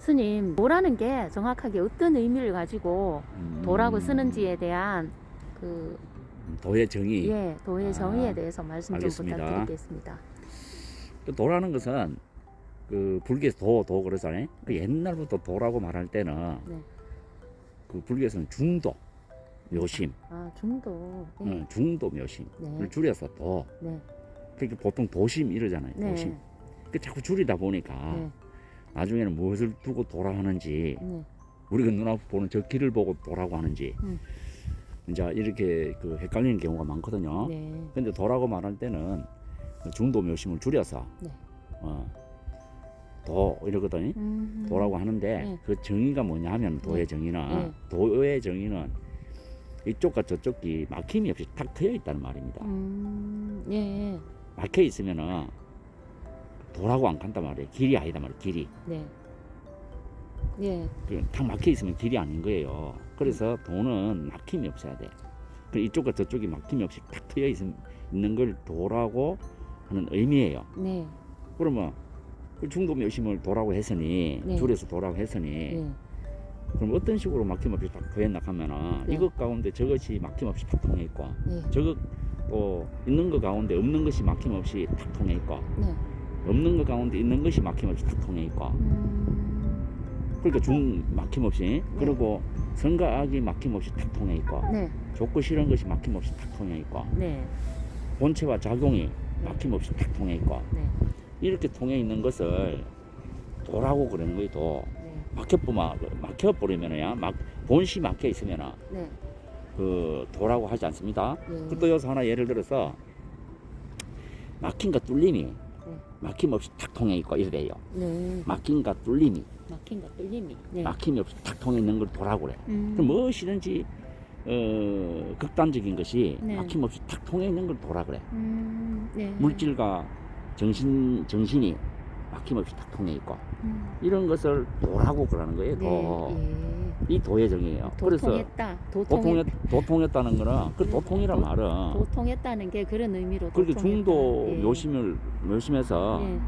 스님, 도라는 게 정확하게 어떤 의미를 가지고 도라고 쓰는지에 대한 그 도의 정의. 예, 도의 정의에 대해서 말씀 알겠습니다. 좀 부탁드리겠습니다. 또 도라는 것은 그 불교에서 도 그러잖아요. 그 옛날부터 도라고 말할 때는 네. 그 불교에서는 중도, 묘심, 아, 중도. 네. 중도 묘심을 네. 줄여서 도. 네. 그러니까 보통 도심 이러잖아요. 네. 도심. 그 자꾸 줄이다 보니까 네. 나중에는 무엇을 두고 도라 하는지, 네. 우리가 눈앞에 보는 저 길을 보고 도라고 하는지 이제 이렇게 그 헷갈리는 경우가 많거든요. 네. 근데 도라고 말할 때는 중도 묘심을 줄여서 네. 도 이러거든요. 도라고 하는데 네. 그 정의가 뭐냐 하면 도의 네. 정의는 네. 도의 정의는 이쪽과 저쪽이 막힘이 없이 탁 트여 있다는 말입니다. 예. 막혀 있으면은 도라고 안 간단 말이에요. 길이 아니다 말이에요. 길이. 네. 예. 탁 막혀 있으면 길이 아닌 거예요. 그래서 도는 막힘이 없어야 돼. 그 이쪽과 저쪽이 막힘이 없이 탁 트여 있는 걸 도라고 하는 의미예요. 네. 그러면 그 중도 묘심을 도라고 했으니 네. 줄여서 도라고 했으니 네. 그럼 어떤 식으로 막힘없이 딱 구했나 하면은 네. 이것 가운데 저것이 막힘없이 탁 통해 있고 네. 저것 또 있는 것 가운데 없는 것이 막힘없이 탁 통해 있고 네. 없는 것 가운데 있는 것이 막힘없이 탁 통해 있고 그러니까 중 막힘없이 네. 그리고 선과 악이 막힘없이 탁 통해 있고 네. 좋고 싫은 것이 막힘없이 탁 통해 있고 네. 본체와 작용이 막힘없이 탁 통해 있고 네. 이렇게 통해 있는 것을 도라고 그러는 거예요. 도. 네. 막혀버리면은야 본시 막혀 있으면은 네. 그 도라고 하지 않습니다. 네. 또 여기서 하나 예를 들어서 막힘과 뚫림이 막힘 없이 탁 통해 있고 이래요. 네. 막힘과 뚫림이 막힌과 뚫림이. 네. 막힘이 없이 탁 통해 있는 걸 도라고 그래. 그럼 무엇이든지 극단적인 것이 네. 막힘 없이 탁 통해 있는 걸 도라 그래. 네. 물질과 정신이 막힘 없이 탁 통해 있고 이런 것을 도라고 그러는 거예요. 도. 네. 이 도의 정의예요. 도통했다. 도통했다는 거는 그 도통이란 말은 도통했다는 게 그런 의미로. 그렇게 도통했다. 중도 예. 묘심에서 예.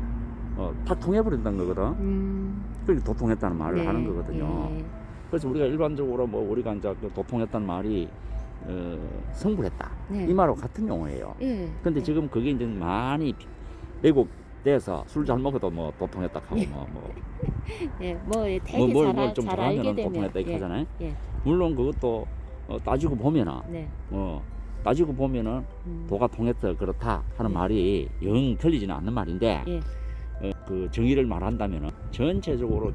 다 통해버린다는 거거든. 그렇게 도통했다는 말을 네. 하는 거거든요. 예. 그래서 우리가 일반적으로 뭐 우리가 이제 그 도통했다는 말이 성불했다 네. 이 말하고 같은 용어예요. 예. 근데 예. 지금 그게 이제 많이 왜곡돼서 술 잘 먹어도 뭐 도통했다 하고 예. 뭐 되게 좀 잘 알게 잘하면 되면. 도통했다 이렇게 하잖아요. 예. 물론 그것도 따지고 보면은 네. 따지고 보면은 도가 통했다 그렇다 하는 말이 영 틀리지는 않는 말인데 예. 그 정의를 말한다면은 전체적으로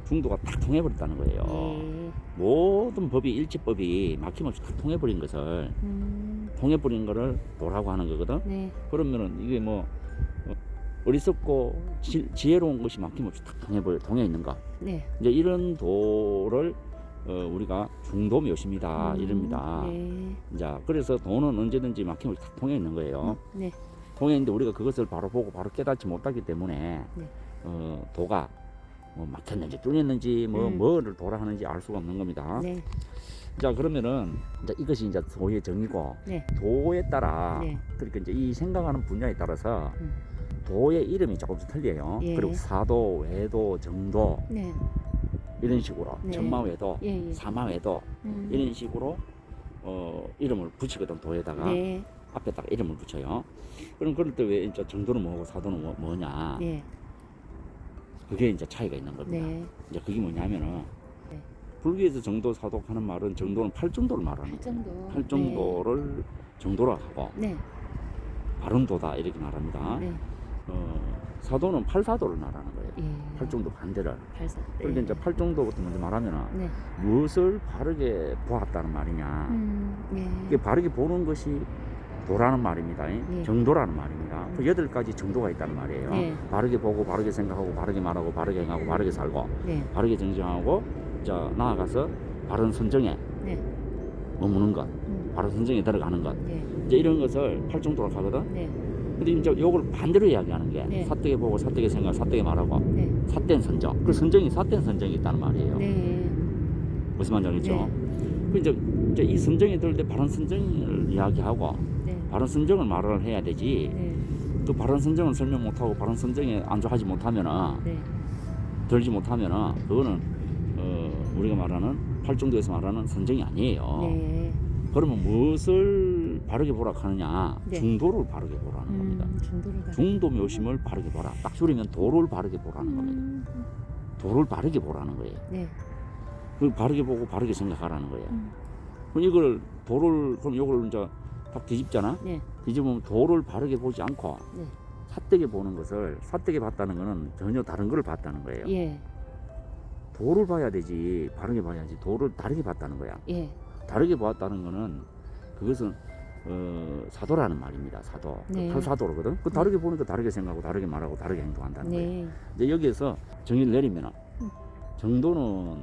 중도가 탁 통해버렸다는 거예요. 예. 모든 법이 일치법이 막힘없이 탁 통해버린 것을 통해버린 거를 도라고 하는 거거든. 네. 그러면은 이게 뭐 어리석고 지혜로운 것이 막힘없이 탁 통해 있는 것. 네. 이제 이런 도를 우리가 중도 묘심이다 이럽니다. 네. 자, 그래서 도는 언제든지 막힘없이 탁 통해 있는 거예요. 네. 통해 있는데 우리가 그것을 바로 보고 바로 깨닫지 못하기 때문에 네. 도가 뭐 막혔는지 뚫렸는지 뭐를 도라 하는지 알 수가 없는 겁니다. 네. 자, 그러면은 이제 이것이 이제 도의 정의고 네. 도에 따라 네. 그러니까 이제 이 생각하는 분야에 따라서 도의 이름이 조금씩 틀려요. 예. 그리고 사도, 외도, 정도 네. 이런 식으로 네. 천마외도, 예. 예. 사마외도 이런 식으로 이름을 붙이거든. 도에다가 네. 앞에다가 이름을 붙여요. 그럼 그럴 때 왜 이제 정도는 뭐고 사도는 뭐냐? 네. 그게 이제 차이가 있는 겁니다. 네. 이제 그게 뭐냐면은 네. 불교에서 정도 사도 하는 말은 정도는 팔정도를 말하는 거예요. 팔정도를 정도라 하고 네. 바른 도다 이렇게 말합니다. 네. 사도는 팔사도를 말하는 거예요. 예. 팔정도 반대를. 팔사. 그러니까 이제 팔정도부터 먼저 말하면은 네. 무엇을 바르게 보았다는 말이냐. 네. 이게 바르게 보는 것이 도라는 말입니다. 예. 정도라는 말입니다. 그 8가지 정도가 있다는 말이에요. 네. 바르게 보고 바르게 생각하고 바르게 말하고 바르게 행하고 바르게 살고 네. 바르게 정정하고 나아가서 바른 선정에 네. 머무는 것, 바른 선정에 들어가는 것. 네. 이제 이런 것을 팔정도라고 하거든. 네. 근데 이제 요걸 반대로 이야기하는 게 네. 사되게 보고 사되게 생각, 사되게 말하고 네. 삿된 선정. 그 선정이 삿된 선정이 있다는 말이에요. 네. 무슨 말인지 알겠죠? 그 이제 이 선정이 들 때 바른 선정을 이야기하고 네. 바른 선정을 말을 해야 되지. 네. 그 바른 선정을 설명 못하고 바른 선정에 안주하지 못하면은 네. 들지 못하면은 그거는 우리가 말하는 팔중도에서 말하는 선정이 아니에요. 네. 그러면 무엇을 바르게 보라 하느냐? 네. 중도를 바르게 보라는 겁니다. 중도를 봐. 중도 묘심을 바르게 보라. 딱 줄이면 도를 바르게 보라는 겁니다. 도를 바르게 보라는 거예요. 네. 그 바르게 보고 바르게 생각하라는 거예요. 음. 그럼 이걸 도를 그럼 이걸 이제 딱 뒤집잖아. 네. 뒤집으면 도를 바르게 보지 않고 네. 삿되게 보는 것을 삿되게 봤다는 거는 전혀 다른 걸 봤다는 거예요. 예. 도를 봐야 되지 바르게 봐야지. 도를 다르게 봤다는 거야. 예. 다르게 보았다는 거는 그것은 사도라는 말입니다. 사도. 네. 팔사도로거든. 그 다르게 보니까 다르게 생각하고 다르게 말하고 다르게 행동한다는 거예요. 네. 이제 여기에서 정의를 내리면 음. 정도는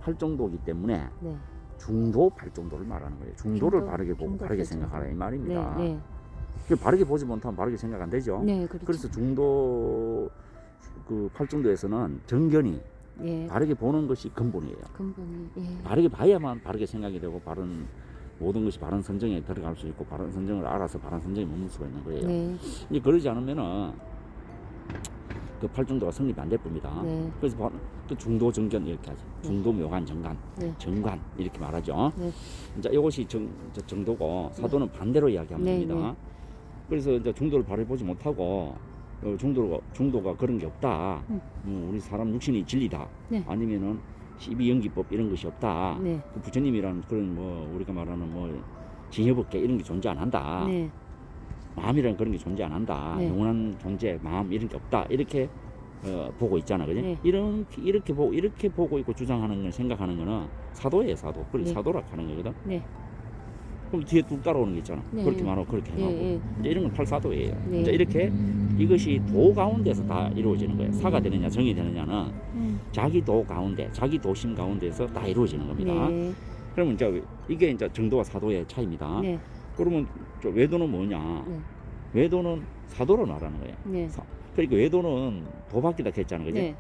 팔정도이기 때문에 네. 중도 팔정도를 말하는 거예요. 중도를 중도, 바르게 보고 중도 바르게 팔정도. 생각하라 이 말입니다. 네. 그 바르게 보지 못하면 바르게 생각 안 되죠. 네. 그렇죠. 그래서 중도 그 팔정도에서는 정견이 예. 바르게 보는 것이 근본이에요. 근본이 예. 바르게 봐야만 바르게 생각이 되고 바른 모든 것이 바른 선정에 들어갈 수 있고 바른 선정을 알아서 바른 선정에 머물 수가 있는 거예요. 네. 이제 그러지 않으면은 그 팔중도가 성립이 안 될 겁니다. 네. 그래서 그 중도 정견 이렇게 하죠. 중도 묘관 정관, 네. 정관 이렇게 말하죠. 네. 이제 이것이 정도고 사도는 반대로 이야기하면 네, 됩니다. 네. 그래서 이제 중도를 바르게 보지 못하고 중도가 그런 게 없다. 우리 사람 육신이 진리다. 네. 아니면은 12연기법 이런 것이 없다. 네. 그 부처님이라는 그런 뭐 우리가 말하는 뭐 징여법계 이런 게 존재 안 한다. 네. 마음이라는 그런 게 존재 안 한다. 네. 영원한 존재, 마음 이런 게 없다. 이렇게 보고 있잖아, 그지? 네. 이렇게 보고 있고 주장하는 걸 생각하는 거는 사도예요, 사도. 그래 네. 사도라 하는 거거든. 네. 그럼 뒤에 뚝 따라오는 게 있잖아. 네. 그렇게 말하고 그렇게 예, 하고. 예. 이제 이런 건 팔사도예요. 네. 이제 이렇게 이것이 도 가운데서 다 이루어지는 거예요. 사가 되느냐 정이 되느냐는 자기 도 가운데, 자기 도심 가운데서 다 이루어지는 겁니다. 네. 그러면 이제 이게 이제 정도와 사도의 차이입니다. 네. 그러면 저 외도는 뭐냐? 네. 외도는 사도로 말하는 거예요. 네. 그러니까 외도는 도밖이다 했잖아, 그지? 네.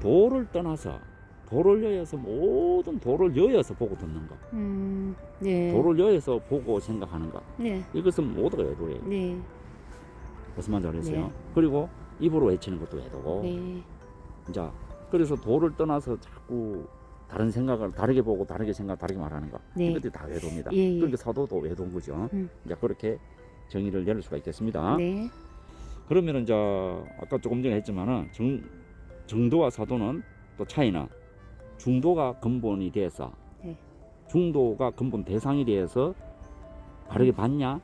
도를 떠나서 도를 여여서 모든 도를 여여서 보고 듣는 거, 네. 도를 여여서 보고 생각하는 거, 네. 이것은 모두가 외도예요. 네. 무슨 말인지 알겠어요? 네. 그리고 입으로 외치는 것도 외도고, 네. 자, 그래서 도를 떠나서 자꾸 다른 생각을 다르게 보고 다르게 생각, 다르게 말하는 거, 네. 이것들이 다 외도입니다. 예, 예. 그러니까 사도도 외도인 거죠. 이제 그렇게 정의를 내릴 수가 있겠습니다. 네. 그러면은 이제 아까 조금 전에 했지만은 정도와 사도는 또 차이는 중도가 근본이 돼서 네. 중도가 근본 대상이 돼서 바르게 봤냐,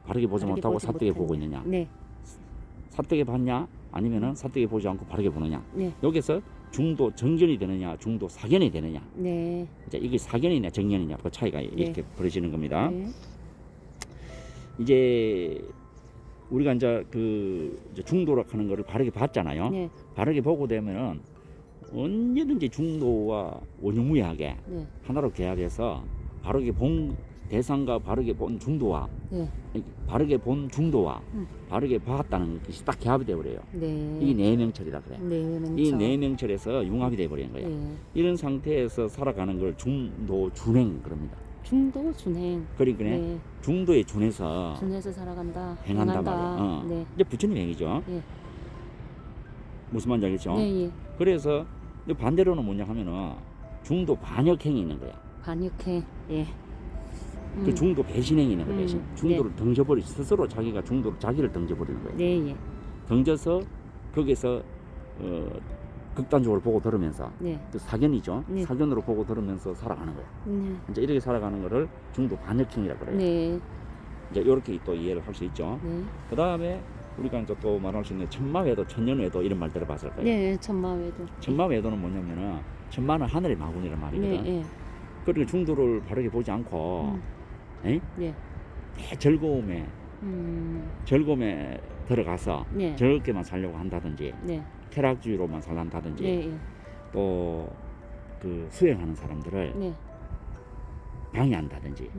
바르게 보지 바르게 못하고 보지 삿되게 못하냐. 보고 있느냐, 네. 삿되게 봤냐, 아니면은 삿되게 보지 않고 바르게 보느냐. 네. 여기서 중도 정견이 되느냐, 중도 사견이 되느냐. 네. 이제 이게 사견이냐 정견이냐 그 차이가 이렇게 벌어지는 겁니다. 네. 이제 우리가 이제 이제 중도라 하는 거를 바르게 봤잖아요. 네. 바르게 보고 되면은 언제든지 중도와 원유무이하게 네. 하나로 계약해서 바르게 본 대상과 바르게 본 중도와 네. 바르게 본 중도와 음. 바르게 봤다는 것이 딱 결합이 돼버려요. 네. 이 내명철이라 그래. 네. 이 내명철에서 융합이 돼버리는 거예요. 네. 이런 상태에서 살아가는 걸 중도 준행 그럽니다. 중도 준행. 그러니까 네. 중도에 준해서 준해서 살아간다. 행한다 말이야. 네. 이제 부처님 행위죠. 예. 무슨 말인지 알겠죠? 네. 예. 그래서 반대로는 뭐냐 하면은 중도 반역행이 있는 거야. 반역해. 예. 그 중도 배신행이 있는 거야. 배신. 네. 중도를 던져버리 스스로 자기가 중도로 자기를 던져버리는 거예요. 네. 예. 던져서 거기서 극단적으로 보고 들으면서 네. 그 사견이죠. 네. 사견으로 보고 들으면서 살아가는 거야. 네. 이제 이렇게 살아가는 거를 중도 반역행이라 그래요. 네. 이제 이렇게 또 이해를 할 수 있죠. 네. 그 다음에 우리가 이제 또 말할 수 있는 천마외도, 천년외도 이런 말 들어봤을 거예요. 네. 천마외도. 천마외도는 뭐냐면은 천마는 하늘의 마군이란 말이거든. 네. 예. 그러니까 중도를 바르게 보지 않고 에? 네. 즐거움에 들어가서 네. 즐겁게만 살려고 한다든지 네. 쾌락주의로만 살란다든지 네. 예. 또 그 수행하는 사람들을 네. 방해한다든지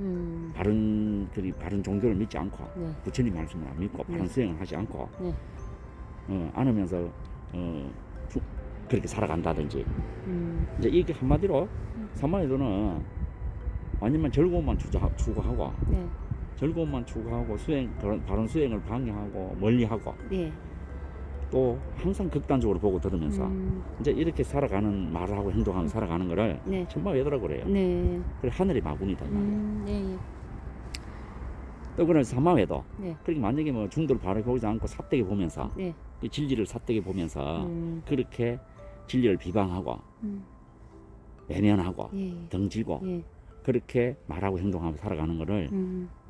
바른 종교를 믿지 않고 네. 부처님 말씀을 안 믿고 바른 네. 수행을 하지 않고 네. 안으면서 그렇게 살아간다든지 이제 이게 한마디로 사마에도는 완전만 즐거움만 추구하고 네. 즐거움만 추구하고 바른 수행을 방해하고 멀리하고 네. 또 항상 극단적으로 보고 들으면서 이제 이렇게 살아가는 말을 하고 행동하고 살아가는 거를 네. 천마외도라고 그래요. 네. 그래 하늘의 마군이다 이 말이에요. 네. 예. 또 그런 사마외도. 네. 그러니까 만약에 뭐 중도를 바라보지 않고 삿대기 보면서 네. 이 진리를 삿대기 보면서 음. 그렇게 진리를 비방하고 음. 외면하고 예. 등지고 예. 그렇게 말하고 행동하고 살아가는 거를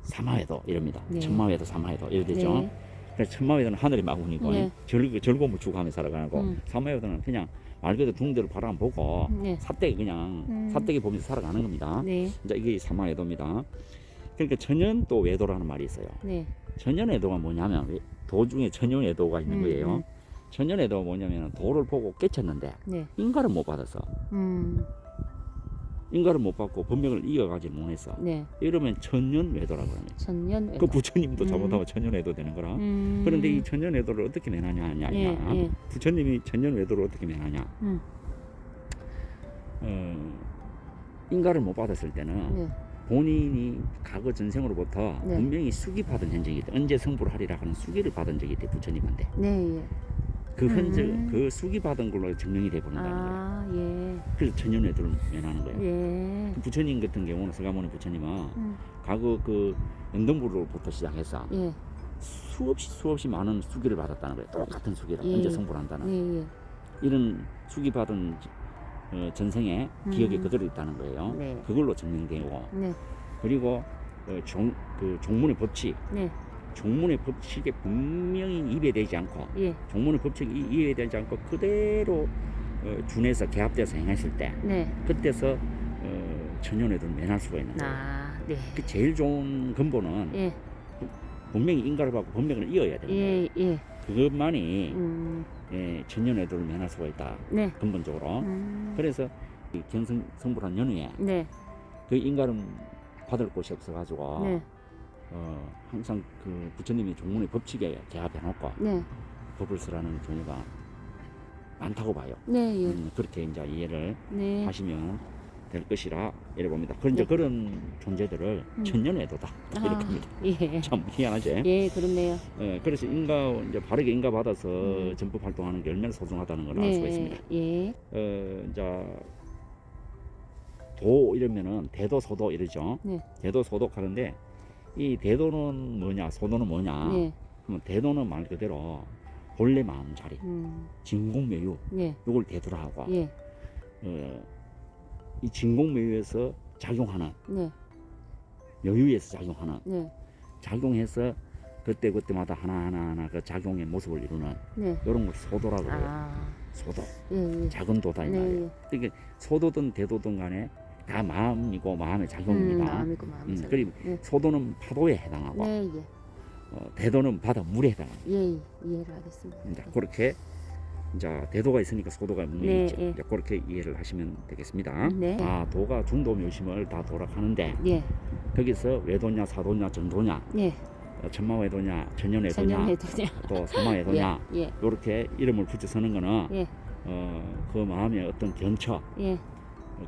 사마외도 이럽니다. 네. 천마외도 사마외도 이래 되죠. 네. 그래서 천마외도는 하늘의 마군이고 네. 즐거움을 추구하며 살아가는 거. 사마외도는 그냥 말 그대로 중대로 바라보고 네. 삿대기 그냥 삿대기 보면서 살아가는 겁니다. 네. 이제 이게 사마외도입니다. 그러니까 천연도 외도라는 말이 있어요. 네. 천연외도가 뭐냐면 도중에 천연외도가 있는 거예요. 천연외도가 뭐냐면 도를 보고 깨쳤는데 네. 인가를 못 받았어. 인가를 못 받고 법명을 이어가지 못했어. 네. 이러면 천연외도라고 합니다. 천년. 그 부처님도 잘못하면 천연외도 되는 거라. 그런데 이 천연외도를 어떻게 면하냐 하냐. 예. 예. 부처님이 천연외도를 어떻게 면하냐. 인가를 못 받았을 때는 네. 본인이 과거 전생으로부터 네. 분명히 수기 받은 현적이 있다. 언제 성불 하리라 하는 수기를 받은 적이 있대 부처님한테. 네. 예. 그 흔적, 그 수기 받은 걸로 증명이 돼 버린다는 거예요. 아, 예. 그래서 천연외도를 면하는 거예요. 예. 그 부처님 같은 경우는 서가모니 부처님은 과거 그 연등부로부터 시작해서 예. 수없이 많은 수기를 받았다는 거예요. 똑같은 수기를 예. 언제 성불한다는 예. 예. 이런 수기 받은 전생에 기억이 그대로 있다는 거예요. 네. 그걸로 증명되고 네. 그리고 종문의 법칙, 네. 종문의 법칙에 분명히 입에되지 않고 예. 종문의 법칙이 입에되지 않고 그대로 준해서 개합돼서 행했을 때 네. 그때서 천연외도를 면할 수가 있는 거예요. 아, 네. 그 제일 좋은 근본은 예. 분명히 인가를 받고 법명을 이어야 되는 거예요. 예. 예. 그것만이 천연외도를 면할 수가 있다. 네. 근본적으로. 그래서 이 경성불한 연후에 네. 그 인가를 받을 곳이 없어가지고 네. 항상 그 부처님이 종문의 법칙에 개합해놓고 네. 법을 쓰라는 경우가 많다고 봐요. 네. 예. 그렇게 이제 이해를 네. 하시면 될 것이라 이래 봅니다. 그런데 네. 그런 존재들을 천년외도다 이렇게 합니다. 예. 참 희한하지? 예, 그렇네요. 그래서 이제 바르게 인가 받아서 전법 활동하는 게 얼마나 소중하다는 걸 알 수가 있습니다. 예. 이제 도 이러면은 대도 소도 이러죠. 네. 대도 소도 하는데 이 대도는 뭐냐, 소도는 뭐냐? 네. 그러면 대도는 말 그대로 본래 마음 자리, 진공매유 네. 이걸 대도라 하고 예. 이 진공매유에서 작용하는 네. 여유에서 작용하는 네. 작용해서 그때마다 하나하나 그 작용의 모습을 이루는 네. 이런 걸 소도라고 그래요. 아. 소도, 예. 예. 작은 도다 이 네. 말이에요. 그러니까 소도든 대도든 간에 다 마음이고 마음의 작용입니다. 마음이고 마음이. 그리고 네. 소도는 파도에 해당하고 네. 예. 대도는 바다 물에 해당합니다. 예. 이해를 하겠습니다. 이제 그렇게 이제 대도가 있으니까 소도가 분명히 네, 있죠. 예. 이제 그렇게 이해를 하시면 되겠습니다. 네. 도가 중도묘심을 다 도락하는데 예. 거기서 외도냐, 사도냐, 전도냐, 예. 천마외도냐, 천연외도냐, 천년회도냐. 또 사마외도냐 예. 이렇게 이름을 붙여 서는 거는 예. 그 마음의 어떤 견처, 예.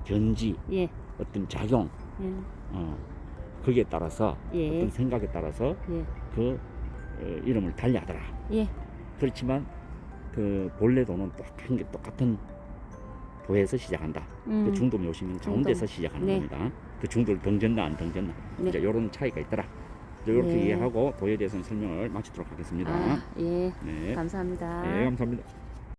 견지, 예. 어떤 작용, 예. 거기에 따라서 예. 어떤 생각에 따라서 예. 그 이름을 달리하더라. 예. 그렇지만 그 본래도는 똑같은 도에서 시작한다. 그 중도묘심은 가운데서 시작하는 네. 겁니다. 그 중도를 등졌나 안 등졌나 네. 이제 이런 차이가 있더라. 이렇게 네. 이해하고 도에 대해서는 설명을 마치도록 하겠습니다. 아, 예. 네. 감사합니다. 네, 감사합니다.